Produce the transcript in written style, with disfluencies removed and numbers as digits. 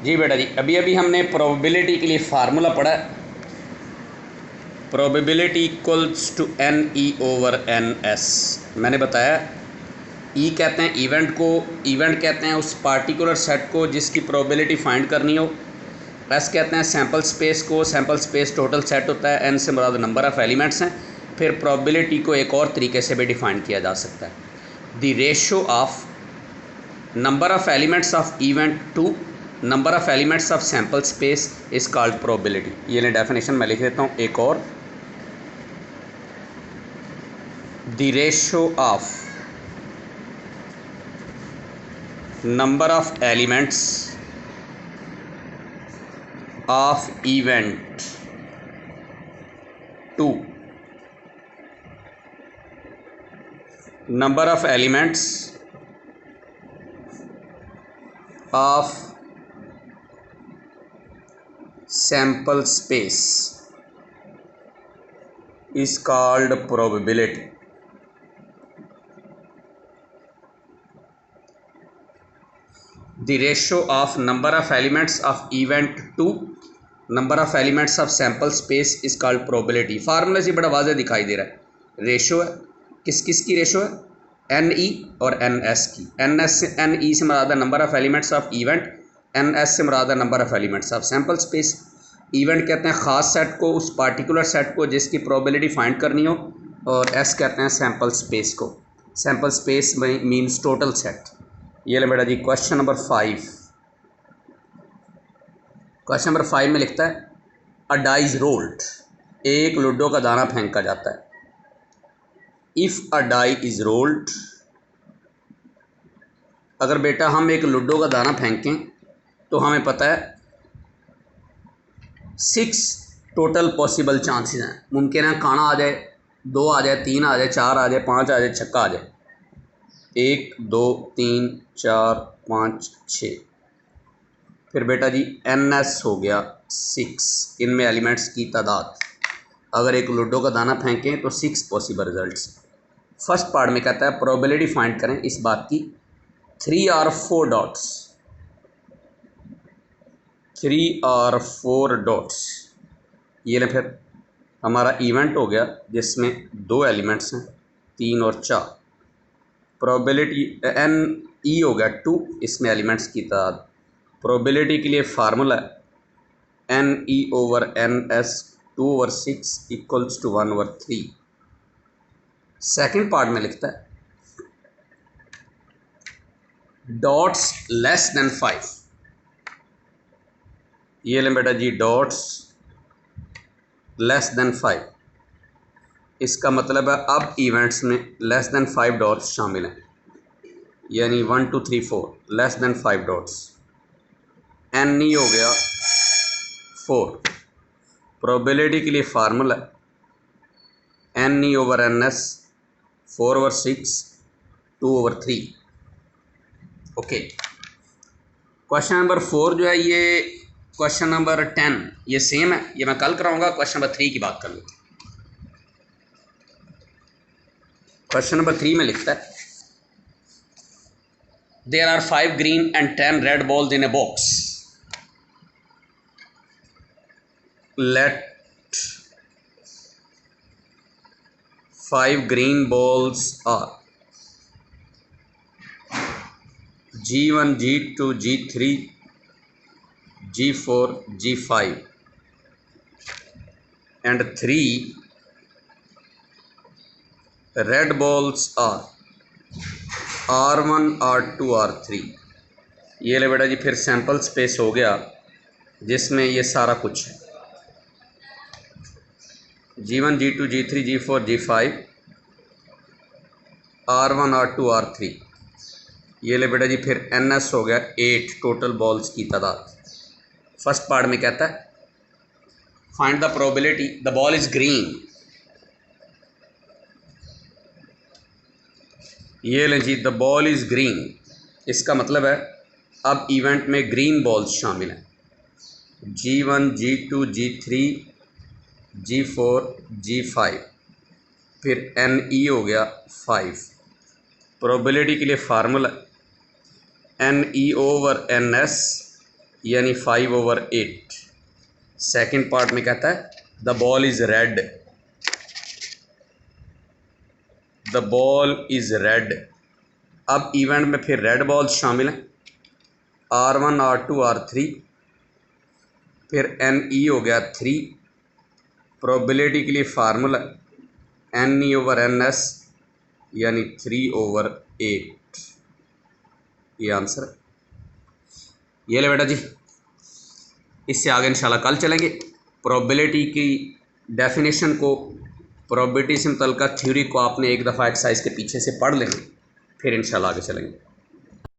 जी बेटा जी, अभी अभी हमने प्रोबेबिलिटी के लिए फार्मूला पढ़ा है। Probability equals to N E over N S. मैंने बताया ई कहते हैं इवेंट को, इवेंट कहते हैं उस पार्टिकुलर सेट को जिसकी प्रोबेबिलिटी फाइंड करनी हो। एस कहते हैं सैम्पल स्पेस को, सैम्पल स्पेस टोटल सेट होता है, एन से मुराद नंबर ऑफ़ एलिमेंट्स हैं। फिर प्रोबेबिलिटी को एक और तरीके से भी डिफाइन किया जा सकता है, the ratio of number of elements of event to number of elements of sample space is called probability. ये ले डेफिनेशन मैं लिख देता हूँ एक और, the ratio of number of elements of event to number of elements of sample space is called probability. The ratio of number of elements of event to number of elements of sample space is called probability. Formula से बड़ा वाज़े दिखाई दे रहा है। Ratio है, किस किस की रेशो है? एन ई और एन एस की। एन एस से एन ई से मुराद है number of elements of event, N S से मुराद है number of elements of sample space. Event कहते हैं ख़ास सेट को, उस पार्टिकुलर सेट को जिसकी प्रोबेबिलिटी फाइंड करनी हो, और एस कहते हैं सैम्पल स्पेस को। Sample space means total set. ये ले बेटा जी क्वेश्चन नंबर 5। क्वेश्चन नंबर 5 में लिखता है अ डाइज रोल्ड, एक लूडो का दाना फेंका जाता है। If a die is rolled, अगर बेटा हम एक लूडो का दाना फेंकें तो हमें पता है 6 टोटल पॉसिबल चांसेस हैं। मुमकिन है खाना आ जाए, 2 आ जाए, 3 आ जाए, 4 आ जाए, 5 आ जाए, छक्का आ जाए। 1 2 3 4 5 6। फिर बेटा जी एन एस हो गया 6, इनमें एलिमेंट्स की तादाद। अगर एक लूडो का दाना फेंकें तो 6 पॉसिबल रिजल्ट्स। फर्स्ट पार्ट में कहता है प्रोबेबिलिटी फाइंड करें इस बात की 3 और 4 डॉट्स, 3 और 4 डॉट्स। ये ले फिर हमारा इवेंट हो गया जिसमें 2 एलिमेंट्स हैं, 3 और 4। प्रोबेबिलिटी एन ई हो गया 2, इसमें एलिमेंट्स की तादाद। प्रोबेबिलिटी के लिए formula N E over N S 2 over 6 equals to 1 over 3। Second part में लिखता है डॉट्स लेस देन 5। ये लें बेटा जी डॉट्स लेस देन 5। इसका मतलब है अब इवेंट्स में लेस देन 5 डॉट्स शामिल हैं, यानी 1 2 3 4 less than 5 dots. N E हो गया 4। प्रोबेबिलिटी के लिए formula N E over N S 4 over 6 2 over 3। Okay, question number 4 जो है ये क्वेश्चन नंबर 10 ये सेम है, ये मैं कल कराऊंगा। क्वेश्चन नंबर 3 की बात कर लेते हैं। क्वेश्चन नंबर 3 में लिखता है there are 5 green and 10 red balls in a box, let 5 green balls are G1 G2 G3 G4 G5 and 3 red balls are R1 R2 R3। ये ले बेटा जी फिर सैम्पल स्पेस हो गया जिसमें ये सारा कुछ है, G1 G2 G3 G4 G5 R1 R2 R3। ये ले बेटा जी फिर एन एस हो गया 8 टोटल बॉल्स की तादाद। फर्स्ट पार्ट में कहता है find the probability the ball is green. ये लें जी द बॉल इज ग्रीन, इसका मतलब है अब इवेंट में ग्रीन बॉल्स शामिल हैं, G1 G2 G3 G4 G5। फिर एन ई हो गया 5। प्रोबेबिलिटी के लिए formula N E over N S यानी 5/8। सेकंड पार्ट में कहता है the ball is red, the ball is red. अब इवेंट में फिर रेड बॉल्स शामिल हैं, R1 R2 R3, फिर NE हो गया 3। प्रोबेबिलिटी के लिए फार्मूला NE/NS यानी 3/8। ये आंसर है। ये ले बेटा जी, इससे आगे इंशाल्लाह कल चलेंगे। प्रोबेबिलिटी की डेफिनेशन को, प्रोबेबिलिटी से मुतल्लिक़ थ्योरी को आपने एक दफ़ा एक्सरसाइज के पीछे से पढ़ लेना, फिर इंशाल्लाह आगे चलेंगे।